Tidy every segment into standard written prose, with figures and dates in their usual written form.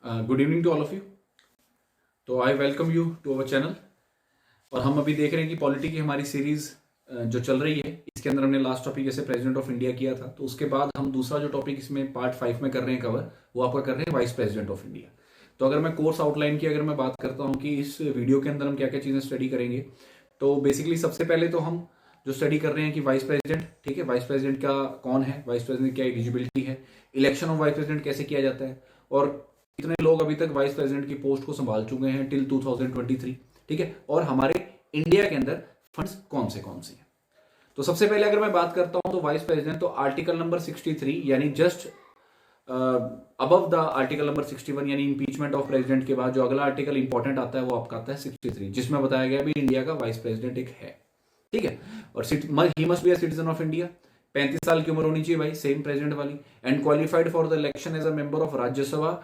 Good evening to all of you. तो I welcome you to our channel. और हम अभी देख रहे हैं कि पॉलिटी की हमारी सीरीज जो चल रही है, इसके अंदर हमने लास्ट टॉपिक जैसे प्रेसिडेंट ऑफ इंडिया किया था, तो उसके बाद हम दूसरा जो टॉपिक इसमें पार्ट 5 में कर रहे हैं कवर, वो आपका कर रहे हैं वाइस प्रेसिडेंट ऑफ इंडिया। तो अगर मैं कोर्स आउटलाइन की अगर मैं बात करता हूँ कि इस वीडियो के अंदर हम क्या क्या चीज़ें स्टडी करेंगे, तो बेसिकली सबसे पहले तो हम जो स्टडी कर रहे हैं कि वाइस प्रेसिडेंट, ठीक है, वाइस प्रेसिडेंट का कौन है, वाइस प्रेसिडेंट क्या एलिजिबिलिटी है, इलेक्शन ऑफ वाइस प्रेसिडेंट कैसे किया जाता है, और कितने लोग अभी तक वाइस प्रेसिडेंट की पोस्ट को संभाल चुके हैं टिल 2023, ठीक है, और हमारे इंडिया के अंदर फंड्स कौन से हैं। तो सबसे पहले अगर मैं बात करता हूं तो वाइस प्रेसिडेंट, तो आर्टिकल नंबर 63 यानी just above the article number 61 यानी इंपीचमेंट ऑफ प्रेसिडेंट के बाद जो अगला आर्टिकल इंपॉर्टेंट आता है वो आपका आता है 63, जिसमें बताया गया भी इंडिया का वाइस प्रेसिडेंट एक है, ठीक है, और he must be a citizen of India, 35 साल की उम्र होनी चाहिए भाई, सेम प्रेसिडेंट वाली, and qualified for the election as a member of Rajya Sabha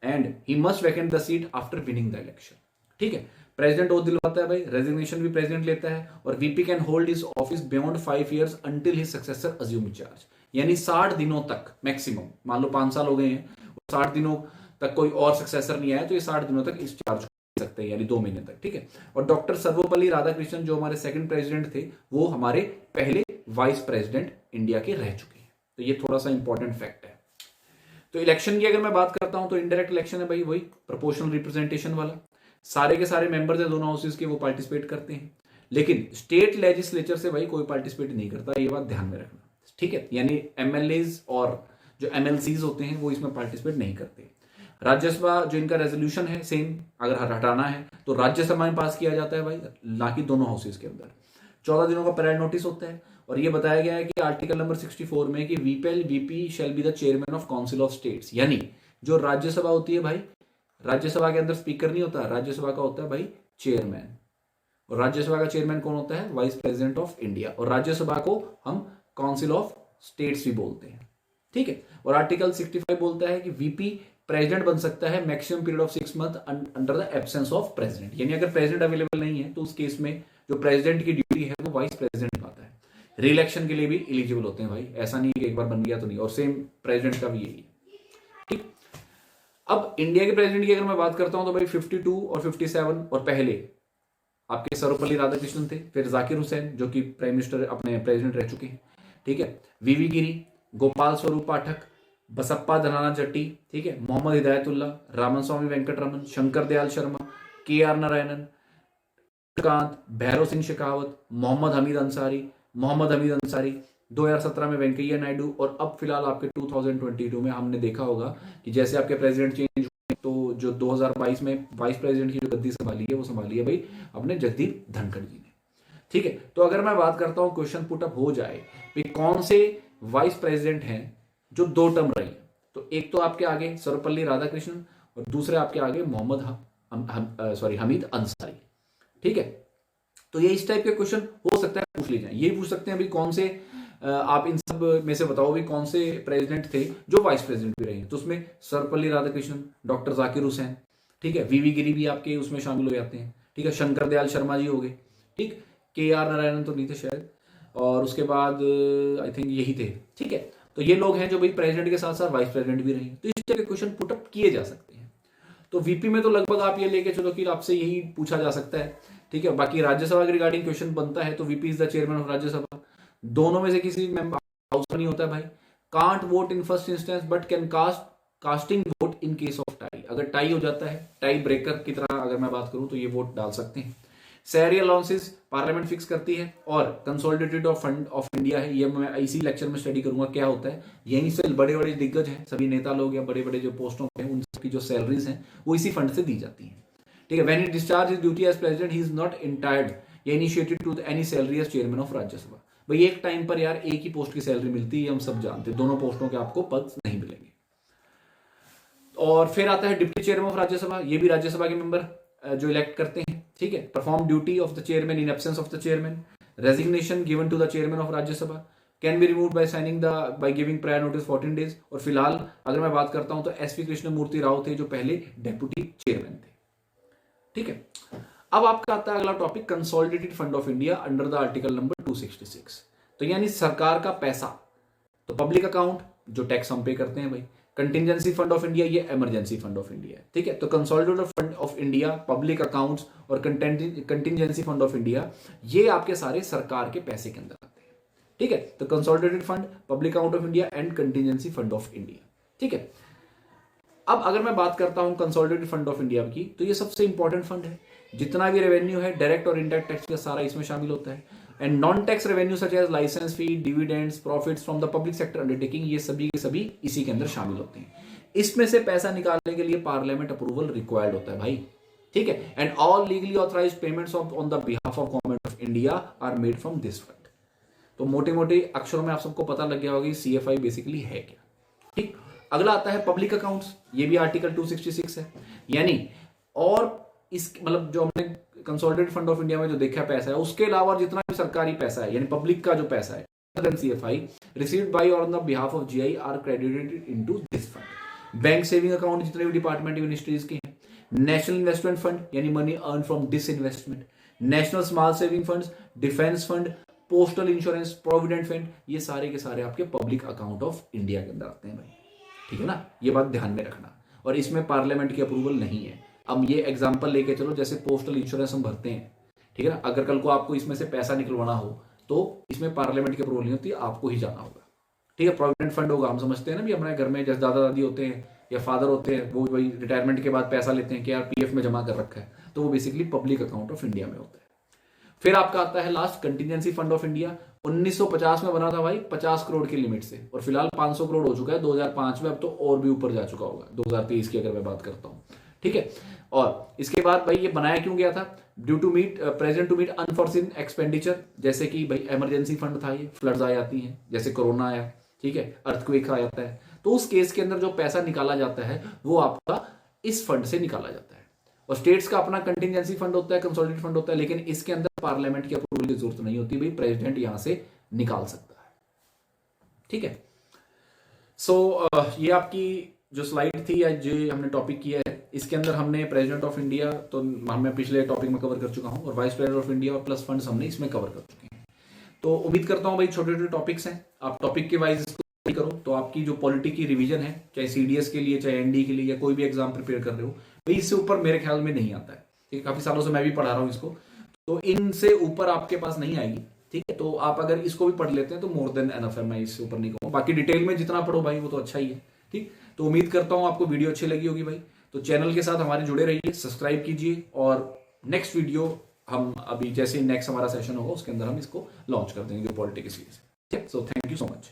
and he must vacant the seat after winning the election, ठीक है। प्रेसिडेंट ओथ दिलवाता है भाई, रेजिग्नेशन भी प्रेसिडेंट लेता है, और VP can hold his office beyond 5 years until his successor assume charge, यानी 60 दिनों तक मैक्सिमम, मान लो 5 साल हो गए हैं, 60 दिनों तक कोई और सक्सेसर नहीं आया तो ये 60 दिनों तक इस चार्ज को सकते हैं, यानी 2 महीने तक, ठीक है। और डॉक्टर सर्वपल्ली राधाकृष्णन जो हमारे सेकंड प्रेसिडेंट थे, वो हमारे पहले वाइस प्रेसिडेंट इंडिया के रह चुके हैं, तो ये थोड़ा सा इंपॉर्टेंट फैक्ट है। तो इलेक्शन की अगर मैं बात करता हूं तो इनडायरेक्ट इलेक्शन है भाई, वही प्रोपोर्शनल रिप्रेजेंटेशन वाला, सारे के सारे मेंबर्स है दोनों हाउसेज के, वो पार्टिसिपेट करते हैं, लेकिन स्टेट लेजिस्लेचर से भाई कोई पार्टिसिपेट नहीं करता, ये बात ध्यान में रखना, ठीक है, यानी एमएलएज और जो एमएलसीज होते हैं वो इसमें पार्टिसिपेट नहीं करते। राज्यसभा जो इनका रेजोल्यूशन है सेम, अगर हटाना है तो राज्यसभा में पास किया जाता है भाई, ना कि दोनों हाउसेज के अंदर। 14 दिनों का परेड नोटिस होता है, और ये बताया गया है कि आर्टिकल नंबर 64 में कि VP shall be the chairman of council of states, यानी जो राज्यसभा होती है भाई, राज्यसभा के अंदर स्पीकर नहीं होता, राज्यसभा का होता है भाई चेयरमैन, और राज्यसभा का चेयरमैन कौन होता है, वाइस प्रेसिडेंट ऑफ इंडिया, और राज्यसभा को हम काउंसिल ऑफ स्टेट्स भी बोलते हैं, ठीक है। और आर्टिकल 65 बोलता है कि वीपी प्रेसिडेंट बन सकता है maximum period of 6 months under the absence of president, यानी अगर प्रेसिडेंट अवेलेबल नहीं है तो उस केस में जो प्रेसिडेंट की ड्यूटी है वो वाइस प्रेसिडेंट निभाता है। रीइलेक्शन के लिए भी एलिजिबल होते हैं भाई, ऐसा नहीं कि एक बार बन गया तो नहीं, और सेम प्रेसिडेंट का भी यही है, ठीक। अब इंडिया के प्रेसिडेंट की अगर मैं बात करता हूं तो भाई 52 और 57, और पहले आपके सर्वपल्ली राधाकृष्णन थे, फिर जाकिर हुसैन जो कि प्राइम मिनिस्टर अपने प्रेसिडेंट रह चुके हैं, ठीक है, वीवी गिरी, गोपाल स्वरूप पाठक, बसप्पा धनाना चट्टी, ठीक है, मोहम्मद हिदायतुल्ला, रामन स्वामी वेंकटरमन, शंकर दयाल शर्मा, के आर नारायणन, कांत, भैरव सिंह शेखावत, मोहम्मद हमीद अंसारी, 2017 में वेंकैया नायडू, और अब फिलहाल आपके 2022 में हमने देखा होगा कि जैसे आपके प्रेसिडेंट चेंज हुए, तो जो 2022 में वाइस प्रेसिडेंट की जो गद्दी संभाली है वो संभाली है भाई अपने जगदीप धनखड़ जी ने, ठीक है। तो अगर मैं बात करता हूं, क्वेश्चन पुटअप हो जाए कि कौन से वाइस प्रेसिडेंट हैं जो 2 टर्म रही, तो एक तो आपके आगे सर्वपल्ली राधाकृष्णन, और दूसरे आपके आगे हमीद अंसारी, ठीक है। तो ये इस टाइप के क्वेश्चन हो सकता है पूछ लिए जाए, ये पूछ सकते हैं अभी कौन से आप इन सब में से बताओ भी कौन से प्रेसिडेंट थे जो वाइस प्रेसिडेंट भी रहे हैं, तो उसमें सर्वपल्ली राधाकृष्णन, डॉक्टर जाकिर हुसैन, ठीक है, वीवी गिरी भी आपके उसमें शामिल हो जाते हैं, ठीक है, शंकर दयाल शर्मा जी हो गए, ठीक, के आर नारायणन तो नहीं थे शायद, और उसके बाद आई थिंक यही थे, ठीक है। तो ये लोग हैं जो भाई प्रेसिडेंट के साथ साथ वाइस प्रेसिडेंट भी रहे, तो इस तरह के क्वेश्चन पुटअप किए जा सकते हैं। तो वीपी में तो लगभग आप ये लेके चलो कि आपसे यही पूछा जा सकता है, ठीक है। बाकी राज्यसभा के रिगार्डिंग क्वेश्चन बनता है तो VP is the chairman of Rajya Sabha, दोनों में से किसी मेंबर हाउस नहीं होता है भाई, can't vote in first instance but can casting vote in case of tie, अगर टाई हो जाता है, टाई ब्रेकर की तरह अगर मैं बात करूं तो ये वोट डाल सकते हैं। सैलरी अलाउंसेस पार्लियामेंट फिक्स करती है, और consolidated of fund of India है, ये मैं इसी लेक्चर में स्टडी करूंगा क्या होता है, यहीं से बड़े बड़े दिग्गज हैं, सभी नेता लोग या बड़े बड़े जो पोस्टों पे हैं उनकी जो सैलरीज हैं वो इसी फंड से दी जाती हैं, ठीक है। When he discharge his duty as president he is not entitled या initiated to any salary as chairman of Rajya Sabha, भाई एक टाइम पर यार एक ही पोस्ट की सैलरी मिलती है, हम सब जानते हैं, दोनों पोस्टों के आपको पद नहीं मिलेंगे। और फिर आता है डिप्टी चेयरमैन ऑफ राज्यसभा, ये भी राज्यसभा के मेंबर जो इलेक्ट करते हैं, ठीक है। Perform duty of the chairman in absence of the chairman, resignation given to the chairman of Rajya Sabha, can be removed by giving prior notice 14 days। और फिलहाल अगर मैं बात करता हूं तो एसपी कृष्णमूर्ति राव थे जो पहले डेप्यूटी चेयरमैन थे, ठीक है। अब आपका आता है अगला topic, consolidated fund of India under the article number 266, तो यानी सरकार का पैसा, तो पब्लिक अकाउंट जो टैक्स हम पे करते हैं भाई, कंटिजेंसी फंड ऑफ इंडिया ये इमरजेंसी फंड ऑफ इंडिया है, ठीक है। तो consolidated fund of India, public accounts और कंटिजेंसी फंड ऑफ इंडिया ये आपके सारे सरकार के पैसे के अंदर आते हैं, ठीक है। तो consolidated fund, public account of India and contingency fund of India, ठीक है। अब अगर मैं बात करता हूं कंसोलिडेटेड फंड ऑफ इंडिया की, तो ये सबसे इंपॉर्टेंट फंड है। जितना भी रेवेन्यू है डायरेक्ट और इनडायरेक्ट टैक्स का सारा इसमें शामिल होता है। And non tax revenue such as licence fee, dividends, profits from the public sector undertaking, ये सभी के सभी इसी के अंदर शामिल होते हैं। इसमें से पैसा निकालने के लिए पार्लियामेंट अप्रूवल रिक्वायर्ड होता है भाई, ठीक है। And all legally authorised payments on the behalf of government of India are made from this fund. तो मोटे मोटे अक्षरों में आप सबको पता लग गया होगा कि CFI बेसिकली है क्या, ठीक। अगला आता है पब्लिक अकाउंट्स, ये भी आर्टिकल 266 है। यानी और इस मतलब जो हमने कंसोलिडेटेड फंड ऑफ इंडिया में जो देखा पैसा है, उसके अलावा जितना भी सरकारी पैसा है यानी पब्लिक का जो पैसा है CFI रिसीव्ड बाय और on the behalf of GI are credited into this fund. Bank saving account जितने भी डिपार्टमेंट मिनिस्ट्रीज के हैं, नेशनल इन्वेस्टमेंट फंड यानी money earn from disinvestment, national small saving funds, defence fund, postal insurance, provident fund, ये सारे के सारे आपके पब्लिक अकाउंट ऑफ इंडिया के अंदर आते हैं भाई, ठीक है ना। ये बात ध्यान में रखना। और इसमें पार्लियामेंट की अप्रूवल नहीं है। अब ये एग्जांपल लेके चलो, जैसे पोस्टल इंश्योरेंस हम भरते हैं, ठीक है ना। अगर कल को आपको इसमें से पैसा निकलवाना हो तो इसमें पार्लियामेंट की अप्रूवल नहीं होती, आपको ही जाना होगा, ठीक है। प्रोविडेंट फंड होगा, हम समझते हैं ना भी हमारे घर में जैसे दादा दादी होते हैं या फादर होते हैं, वो भाई रिटायरमेंट के बाद पैसा लेते हैं कि यार PF में जमा कर रखा है, तो वो basically public account of India में होता है। फिर आपका आता है last contingency fund of India. 1950 में बना था भाई 50 करोड़ की लिमिट से, और फिलहाल 500 करोड़ हो चुका है 2005 में, अब तो और भी ऊपर जा चुका होगा 2023 की अगर मैं बात करता हूं, ठीक है। और इसके बाद भाई ये बनाया क्यों गया था? Due to meet present to meet unforeseen expenditure, जैसे कि भाई इमरजेंसी फंड था, ये फ्लड्स आ जाती हैं, जैसे कोरोना आया, ठीक है, अर्थक्वेक आ जाता है, तो उस केस के अंदर जो पैसा निकाला जाता है वो आपका इस फंड से निकाला जाता है। और स्टेट्स का अपना कंटिजेंसी फंड होता है, कंसोलिडेटेड फंड होता है, लेकिन इसके अंदर पार्लियामेंट की अप्रूवल की जरूरत नहीं होती भाई, प्रेसिडेंट यहां से निकाल सकता है, ठीक है। सो ये आपकी जो स्लाइड थी या जो हमने टॉपिक किया है, इसके अंदर हमने प्रेसिडेंट ऑफ इंडिया तो मैं पिछले टॉपिक में कवर कर चुका हूं, और वाइस प्रेसिडेंट ऑफ इंडिया और प्लस फंड्स हमने इसमें कवर कर चुके हैं। तो उम्मीद करता हूं भाई छोटे छोटे टॉपिक्स हैं, आप टॉपिक के वाइज इसको करो तो आपकी जो पॉलिटी की रिवीजन है, चाहे CDS के लिए, चाहे ND के लिए, या कोई भी एग्जाम प्रिपेयर कर रहे हो भाई, इससे ऊपर मेरे ख्याल में नहीं आता है, ठीक है। काफी सालों से मैं भी पढ़ा रहा हूँ इसको, तो इनसे ऊपर आपके पास नहीं आएगी, ठीक है। तो आप अगर इसको भी पढ़ लेते हैं तो मोर देन एनफ है, मैं इससे ऊपर नहीं कहूँगा। बाकी डिटेल में जितना पढ़ो भाई वो तो अच्छा ही है, ठीक। तो उम्मीद करता हूँ आपको वीडियो अच्छी लगी होगी भाई। तो चैनल के साथ हमारे जुड़े रहिए, सब्सक्राइब कीजिए, और नेक्स्ट वीडियो हम अभी जैसे नेक्स्ट हमारा सेशन होगा उसके अंदर हम इसको लॉन्च कर देंगे जो पॉलिटिक्स सीरीज, ठीक है। So thank you so much.